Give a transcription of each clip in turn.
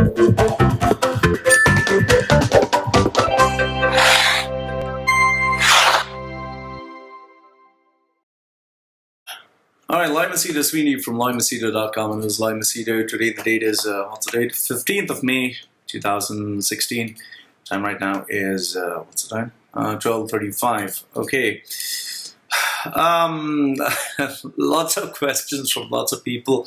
All right, Loy Machedo Sweeney from LoyMachedo.com, and this is Loy Machedo. Today the date is, what's the date? 15th of May, 2016. Time right now is, what's the time? 12:35. Okay. Lots of questions from lots of people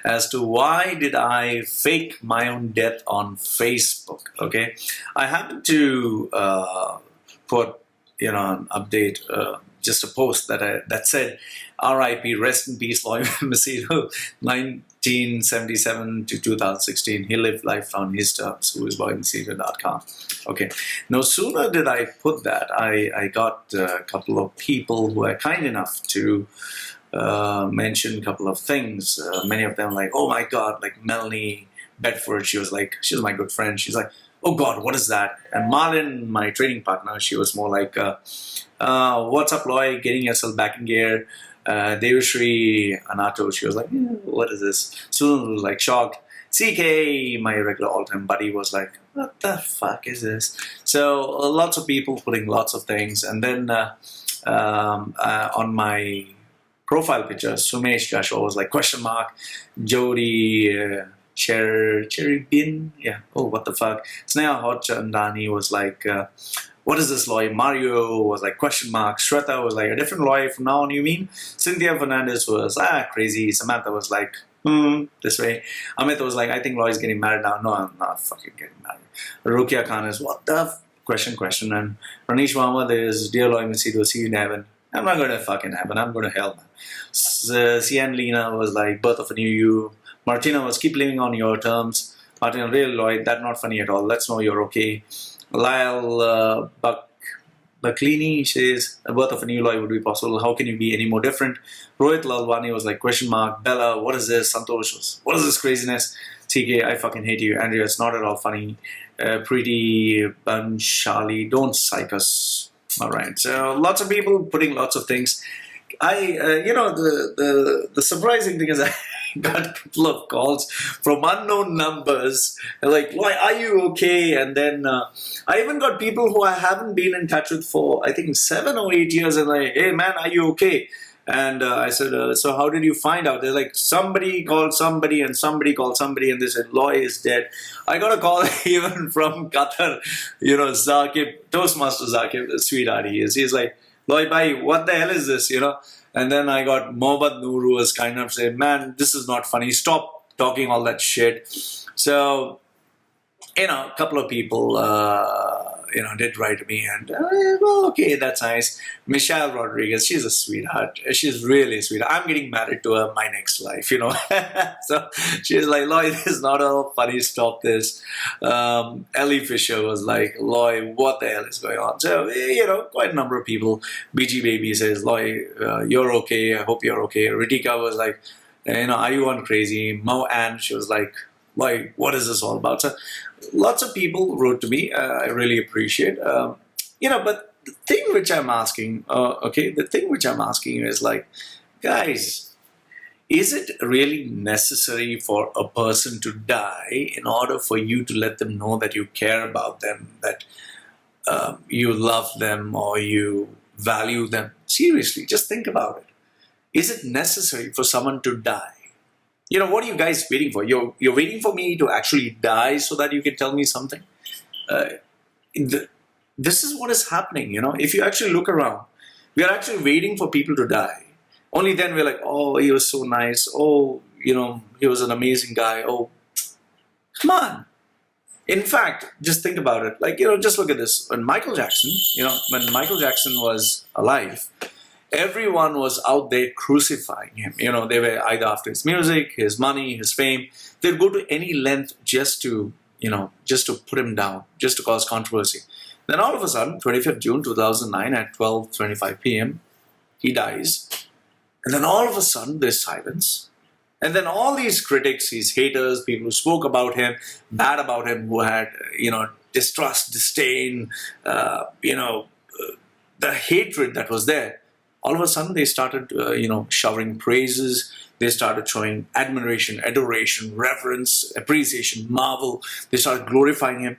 as to why did I fake my own death on Facebook. Okay. I happened to put, an update, just a post that said, R.I.P. Rest in peace, Loy Machedo, 1977 to 2016. He lived life on his terms. Who is LoyMachedo.com. Okay. No sooner did I put that, I got a couple of people who are kind enough to mention a couple of things. Many of them like, oh my God, like Melanie Bedford. She was my good friend. She's like, oh God, what is that? And Marlin, my training partner, she was more like, what's up, Loy? Getting yourself back in gear. Devashri Anato, she was like, what is this? Soon was like shocked. CK, my regular all-time buddy, was like, what the fuck is this? So lots of people putting lots of things. And then on my profile picture, Sumesh Joshua was like, question mark. Jody, Cherry Bin, yeah, oh, what the fuck. Sneha Hotchandani was like, what is this, Loy? Mario was like, question mark. Shweta was like, a different Loy from now on, you mean? Cynthia Fernandez was, crazy. Samantha was like, this way. Amit was like, I think Loy is getting married now. No, I'm not fucking getting married. Rukia Khan is, what the question. And Ranish Muhammad is, dear Loy Machedo, see you in heaven. I'm not going to fucking heaven. I'm going to hell, man. Cian Lena was like, birth of a new you. Martina was, keep living on your terms. Martina, really, Loy, that's not funny at all. Let's know you're okay. Lyle Bucklini says, a birth of a new Loy would be possible. How can you be any more different? Rohit Lalwani was like, question mark. Bella, what is this? Santosh was, what is this craziness? TK, I fucking hate you. Andrea, it's not at all funny. Pretty Banshali, don't psych us. All right. So lots of people putting lots of things. The surprising thing is I got a couple of calls from unknown numbers like, why are you okay? And then I even got people who I haven't been in touch with for I think 7 or 8 years, and like, hey man, are you okay? And I said, so how did you find out? They're like, somebody called somebody and somebody called somebody, and they said Loy is dead. I got a call even from Qatar, Zakib, Toastmaster Zakib, the sweetheart he is. He's like, Loy bhai, what the hell is this, And then I got Mohammad Noor, who was kind of saying, man, this is not funny. Stop talking all that shit. So, a couple of people, did write to me, and, well, okay, that's nice. Michelle Rodriguez, she's a sweetheart. She's really sweet. I'm getting married to her my next life, So she's like, Loy, this is not all funny. Stop this. Ellie Fisher was like, Loy, what the hell is going on? So, quite a number of people. BG Baby says, Loy, you're okay. I hope you're okay. Ritika was like, are you on crazy? Mo Ann, she was like, Loy, what is this all about? So lots of people wrote to me. I really appreciate. But the thing which I'm asking, is like, guys, is it really necessary for a person to die in order for you to let them know that you care about them, that you love them or you value them? Seriously, just think about it. Is it necessary for someone to die? What are you guys waiting for? You're waiting for me to actually die so that you can tell me something? This is what is happening, If you actually look around, we are actually waiting for people to die. Only then we're like, oh, he was so nice. Oh, he was an amazing guy. Oh, come on. In fact, just think about it. Like, just look at this. When Michael Jackson was alive, everyone was out there crucifying him. They were either after his music, his money, his fame. They'd go to any length just to put him down, just to cause controversy. Then all of a sudden, 25th June 2009 at 12:25 p.m., he dies. And then all of a sudden, there's silence. And then all these critics, these haters, people who spoke about him, bad about him, who had, distrust, disdain, the hatred that was there, all of a sudden they started, showering praises. They started showing admiration, adoration, reverence, appreciation, marvel. They started glorifying him.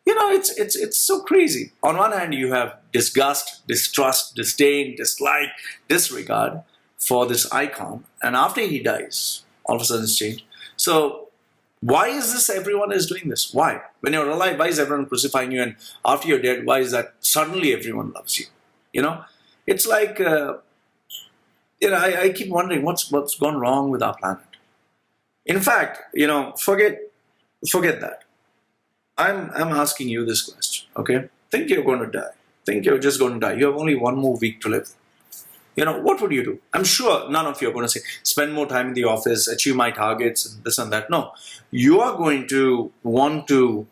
It's so crazy. On one hand, you have disgust, distrust, disdain, dislike, disregard for this icon, and after he dies, all of a sudden it's changed. So why is this everyone is doing this? Why? When you're alive, why is everyone crucifying you? And after you're dead, why is that suddenly everyone loves you? It's like, I keep wondering what's gone wrong with our planet. In fact, forget that. I'm asking you this question, okay? Think you're going to die. Think you're just going to die. You have only one more week to live. What would you do? I'm sure none of you are going to say, spend more time in the office, achieve my targets, and this and that. No. You are going to want to,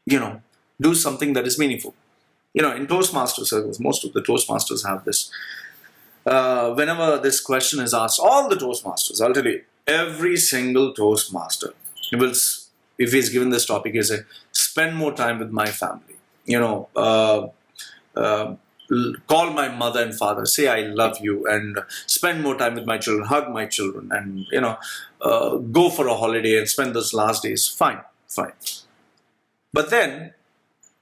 do something that is meaningful. In Toastmaster circles, most of the Toastmasters have this. Whenever this question is asked, all the Toastmasters, I'll tell you, every single Toastmaster will, if he's given this topic, he'll say, spend more time with my family. Call my mother and father, say I love you, and spend more time with my children, hug my children, and go for a holiday and spend those last days. Fine. But then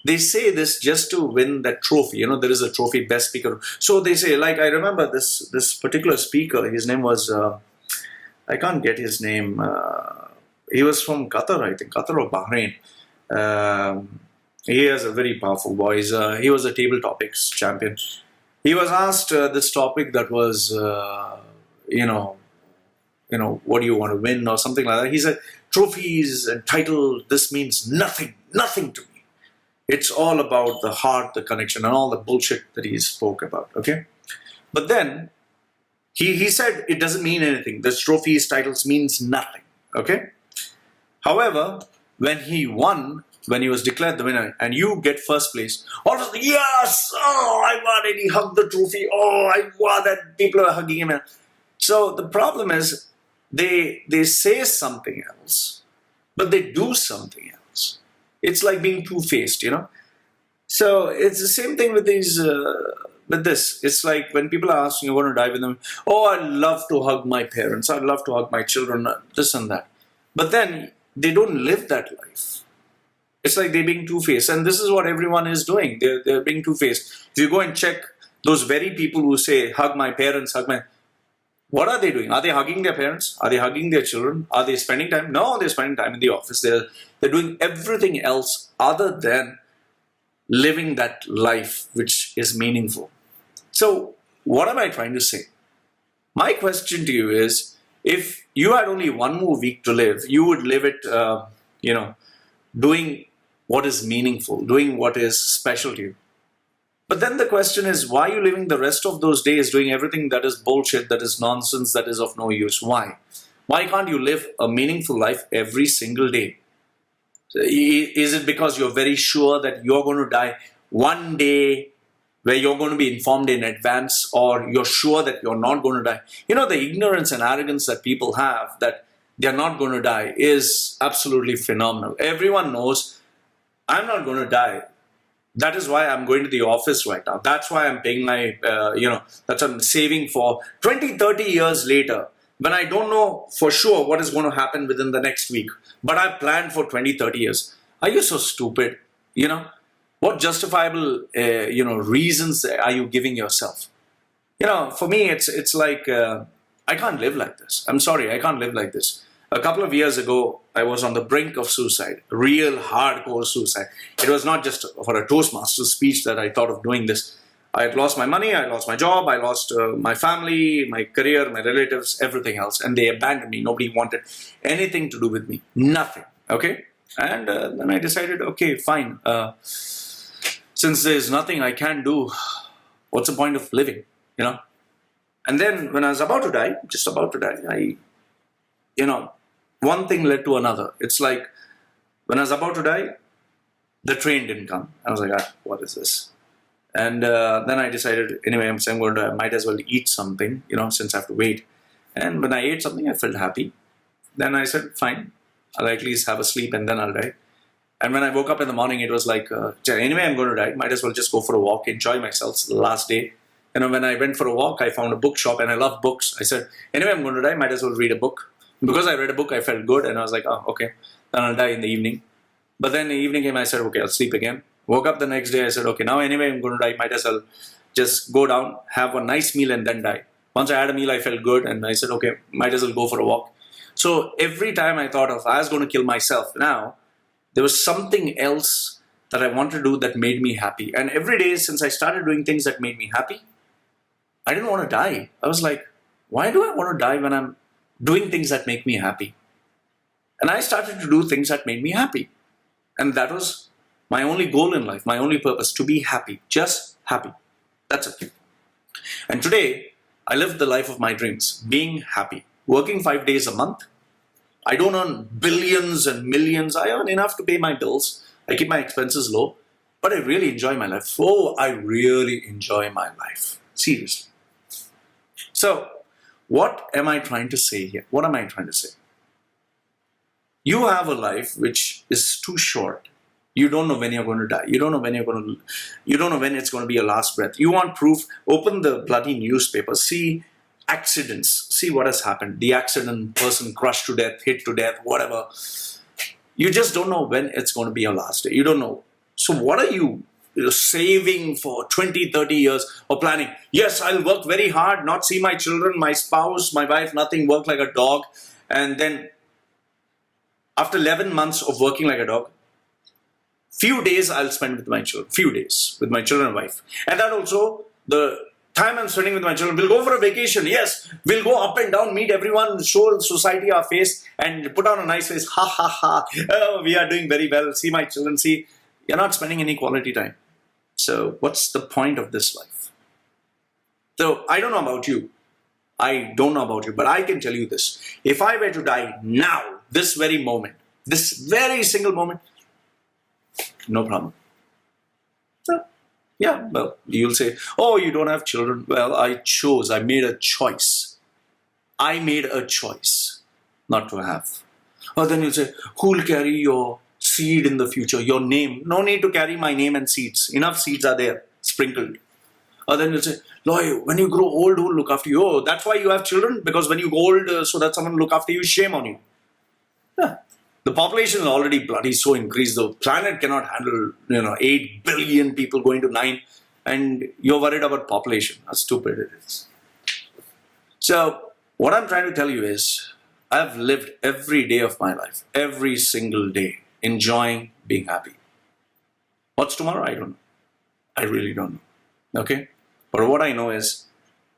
they say this just to win that trophy. There is a trophy, best speaker. So they say, like, I remember this particular speaker. His name was I can't get his name. He was from Qatar, I think, Qatar or Bahrain. He has a very powerful voice. He was a table topics champion. He was asked this topic that was, what do you want to win or something like that. He said, trophies and title, this means nothing to me. It's all about the heart, the connection, and all the bullshit that he spoke about, okay? But then, he said it doesn't mean anything. This trophies, titles means nothing, okay? However, when he won, when he was declared the winner, and you get first place, all of a sudden, yes! Oh, I won it! He hugged the trophy! Oh, I won that! People are hugging him. So the problem is, they say something else, but they do something else. It's like being two-faced, So it's the same thing with these. With this, it's like when people are asking, you want to die with them? Oh, I love to hug my parents. I love to hug my children. This and that. But then they don't live that life. It's like they're being two-faced. And this is what everyone is doing. They're being two-faced. If you go and check those very people who say, hug my parents, what are they doing? Are they hugging their parents? Are they hugging their children? Are they spending time? No, they're spending time in the office. They're doing everything else other than living that life which is meaningful. So what am I trying to say? My question to you is, if you had only one more week to live, you would live it, doing what is meaningful, doing what is special to you. But then the question is, why are you living the rest of those days doing everything that is bullshit, that is nonsense, that is of no use? Why? Why can't you live a meaningful life every single day? Is it because you're very sure that you're going to die one day where you're going to be informed in advance, or you're sure that you're not going to die? The ignorance and arrogance that people have, that they're not going to die, is absolutely phenomenal. Everyone knows, I'm not going to die. That is why I'm going to the office right now. That's why I'm paying my, that's what I'm saving for 20, 30 years later, when I don't know for sure what is going to happen within the next week. But I've planned for 20, 30 years. Are you so stupid? What justifiable, reasons are you giving yourself? For me, it's like, I can't live like this. I'm sorry, I can't live like this. A couple of years ago, I was on the brink of suicide, real hardcore suicide. It was not just for a Toastmaster speech that I thought of doing this. I had lost my money, I lost my job, I lost my family, my career, my relatives, everything else. And they abandoned me. Nobody wanted anything to do with me. Nothing. Okay? And then I decided, okay, fine. Since there's nothing I can do, what's the point of living? And then when I was about to die, just about to die, one thing led to another. It's like, when I was about to die, the train didn't come. I was like, what is this? And then I decided, anyway, I might as well eat something, since I have to wait. And when I ate something, I felt happy. Then I said, fine, I'll at least have a sleep and then I'll die. And when I woke up in the morning, it was like, anyway, I'm going to die. Might as well just go for a walk, enjoy myself. It's the last day. When I went for a walk, I found a bookshop and I love books. I said, anyway, I'm going to die, might as well read a book. Because I read a book, I felt good and I was like, oh, okay, then I'll die in the evening. But then the evening came, I said, okay, I'll sleep again. Woke up the next day, I said, okay, now anyway, I'm going to die, might as well just go down, have a nice meal and then die. Once I had a meal, I felt good and I said, okay, might as well go for a walk. So every time I thought of, I was going to kill myself now, there was something else that I wanted to do that made me happy. And every day since I started doing things that made me happy, I didn't want to die. I was like, why do I want to die when I'm doing things that make me happy? And I started to do things that made me happy. And that was my only goal in life, my only purpose, to be happy, just happy. That's it. And today, I live the life of my dreams, being happy, working 5 days a month. I don't earn billions and millions. I earn enough to pay my bills. I keep my expenses low, but I really enjoy my life. Oh, I really enjoy my life. Seriously. So, what am I trying to say here? What am I trying to say? You have a life which is too short. You don't know when you're going to die. You don't know when you don't know when it's going to be your last breath. You want proof? Open the bloody newspaper. See accidents. See what has happened. The accident, person crushed to death, hit to death, whatever. You just don't know when it's going to be your last day. You don't know. So what are you saving for 20, 30 years or planning? Yes, I'll work very hard, not see my children, my spouse, my wife, nothing, work like a dog. And then after 11 months of working like a dog, few days I'll spend with my children, few days with my children and wife. And that also, the time I'm spending with my children, we'll go for a vacation. Yes, we'll go up and down, meet everyone, show society our face and put on a nice face. Ha ha ha. Oh, we are doing very well. See my children, see, you're not spending any quality time. So what's the point of this life? So I don't know about you. I don't know about you, but I can tell you this. If I were to die now, this very moment, this very single moment, no problem. So, yeah, well, you'll say, oh, you don't have children. Well, I made a choice. I made a choice not to have. Or then you'll say, who'll carry your seed in the future, your name? No need to carry my name and seeds. Enough seeds are there, sprinkled. Or then you'll say, Loy, when you grow old, who'll look after you? Oh, that's why you have children? Because when you go old, so that someone will look after you, shame on you. Yeah. The population is already bloody so increased. The planet cannot handle, 8 billion people going to 9. And you're worried about population. How stupid it is. So, what I'm trying to tell you is, I've lived every day of my life, every single day, enjoying being happy. What's tomorrow? I don't know. I really don't know. Okay? But what I know is,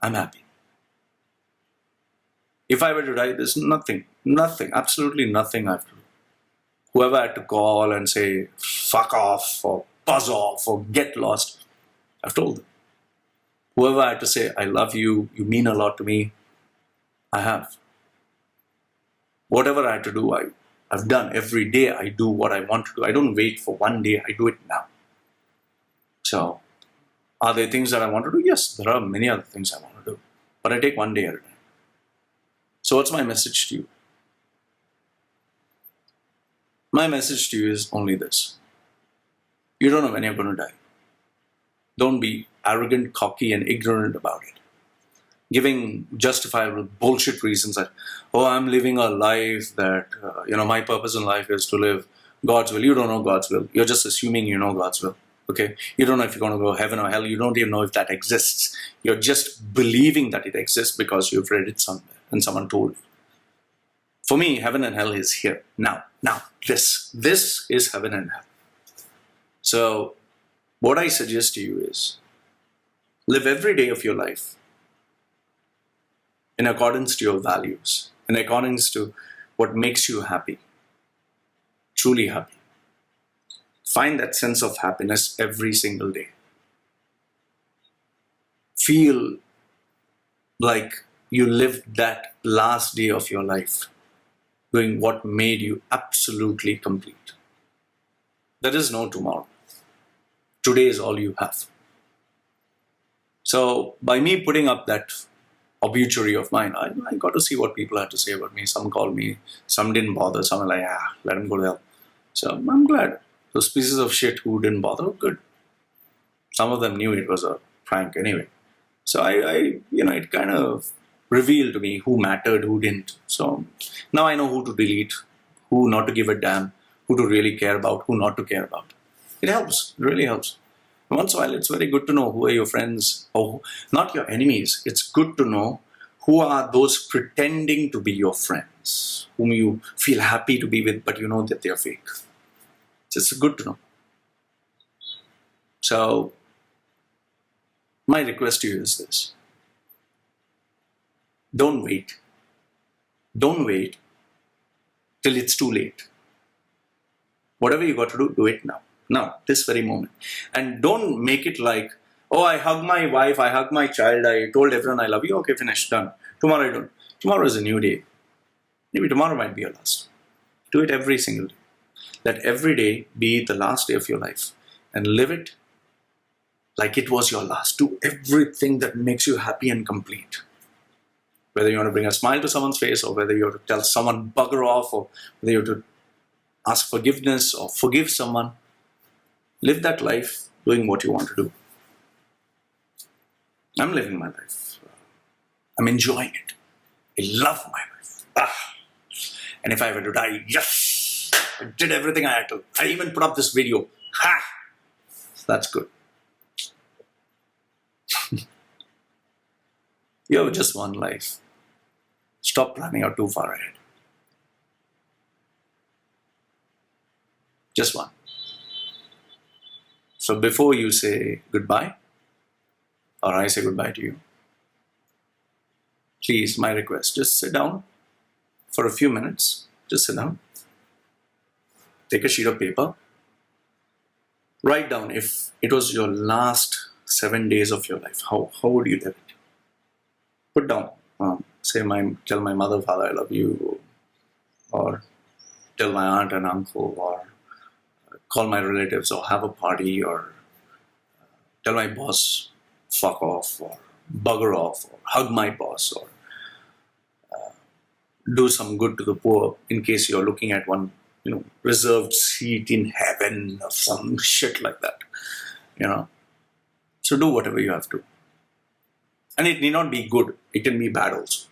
I'm happy. If I were to die, there's nothing, absolutely nothing I have to do. Whoever had to call and say, fuck off, or buzz off, or get lost, I've told them. Whoever had to say, I love you, you mean a lot to me, I have. Whatever I had to do, I've done. Every day I do what I want to do. I don't wait for one day, I do it now. So, are there things that I want to do? Yes, there are many other things I want to do. But I take one day at a time. So what's my message to you? My message to you is only this. You don't know when you're going to die. Don't be arrogant, cocky, and ignorant about it. Giving justifiable bullshit reasons that, oh, I'm living a life that, my purpose in life is to live God's will. You don't know God's will. You're just assuming you know God's will. Okay? You don't know if you're going to go heaven or hell. You don't even know if that exists. You're just believing that it exists because you've read it somewhere and someone told you. For me, heaven and hell is here. Now, this is heaven and hell. So, what I suggest to you is, live every day of your life in accordance to your values, in accordance to what makes you happy, truly happy. Find that sense of happiness every single day. Feel like you lived that last day of your life doing what made you absolutely complete. There is no tomorrow. Today is all you have. So by me putting up that obituary of mine, I got to see what people had to say about me. Some called me, some didn't bother, some were like, let him go to hell. So I'm glad. Those pieces of shit who didn't bother, good. Some of them knew it was a prank anyway. So it kind of revealed to me who mattered, who didn't. So now I know who to delete, who not to give a damn, who to really care about, who not to care about. It helps. It really helps. Once in a while, it's very good to know who are your friends, or not your enemies. It's good to know who are those pretending to be your friends, whom you feel happy to be with, but you know that they're fake. It's good to know. So, my request to you is this. Don't wait. Don't wait till it's too late. Whatever you got to do it now. Now, this very moment. And don't make it like, oh, I hug my wife, I hug my child, I told everyone I love you, okay, finished, done. Tomorrow I don't. Tomorrow is a new day. Maybe tomorrow might be your last. Do it every single day. Let every day be the last day of your life. And live it like it was your last. Do everything that makes you happy and complete. Whether you want to bring a smile to someone's face, or whether you have to tell someone bugger off, or whether you have to ask forgiveness or forgive someone. Live that life doing what you want to do. I'm living my life. I'm enjoying it. I love my life. And if I were to die, yes! I did everything I had to. I even put up this video. Ha! That's good. You have just one life. Stop planning out too far ahead. Just one. So before you say goodbye, or I say goodbye to you, please, my request, just sit down for a few minutes. Just sit down. Take a sheet of paper. Write down, if it was your last 7 days of your life, how would you live it? Put down, tell my mother, father, I love you, or tell my aunt and uncle, or call my relatives, or have a party, or tell my boss, fuck off, or bugger off, or hug my boss, or do some good to the poor in case you're looking at one, reserved seat in heaven or some shit like that, So do whatever you have to. And it need not be good. It can be bad also.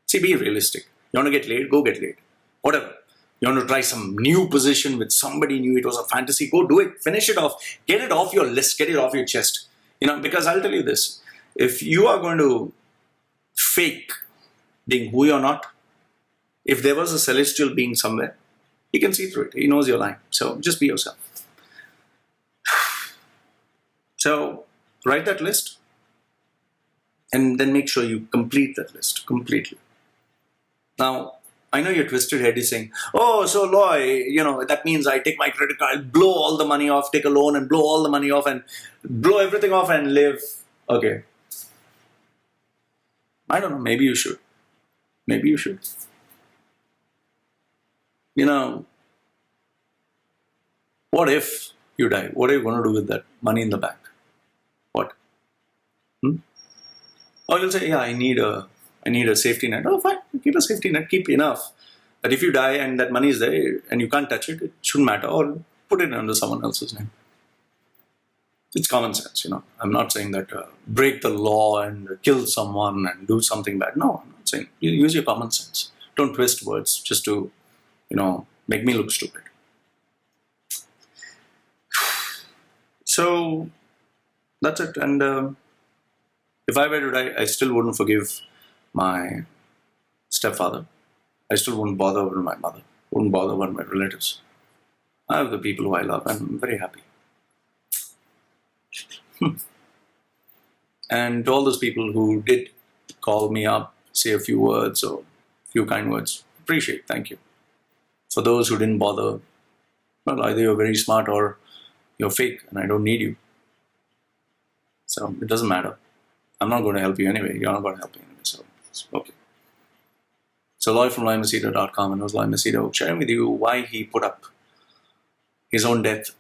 See, be realistic. You want to get laid? Go get laid. Whatever. You want to try some new position with somebody new, it was a fantasy, go do it, finish it off, get it off your list, get it off your chest. Because I'll tell you this, if you are going to fake being who you're not, if there was a celestial being somewhere, he can see through it, he knows you're lying. So just be yourself. So write that list, and then make sure you complete that list completely. Now, I know your twisted head is saying, oh, so Loy, that means I take my credit card, blow all the money off, take a loan and blow all the money off and blow everything off and live. Okay. I don't know, maybe you should. Maybe you should. What if you die? What are you going to do with that money in the bank? What? Or you'll say, yeah, I need a safety net. Oh, fine, keep a safety net, keep enough. But if you die and that money is there and you can't touch it, it shouldn't matter. Or put it under someone else's name. It's common sense, I'm not saying that break the law and kill someone and do something bad. No, I'm not saying. You use your common sense. Don't twist words just to, make me look stupid. So, that's it. And if I were to die, I still wouldn't forgive my stepfather. I still wouldn't bother with my mother. Wouldn't bother with my relatives. I have the people who I love, and I'm very happy. And to all those people who did call me up, say a few words or a few kind words, appreciate, thank you. For those who didn't bother, well, either you're very smart or you're fake and I don't need you. So it doesn't matter. I'm not going to help you anyway. You're not going to help me anyway. So it's okay. So Loy from LoyMachedo.com, and it was Loy Machedo sharing with you why he put up his own death,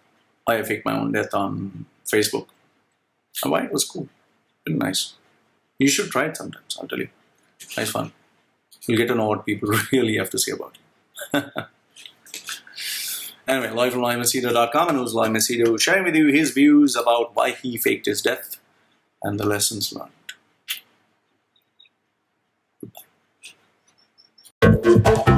why I faked my own death on Facebook, and why it was cool. Really nice. You should try it sometimes, I'll tell you. Nice fun. You'll get to know what people really have to say about you. Anyway, Loy from LoyMachedo.com, and it was Loy Machedo sharing with you his views about why he faked his death and the lessons learned. you.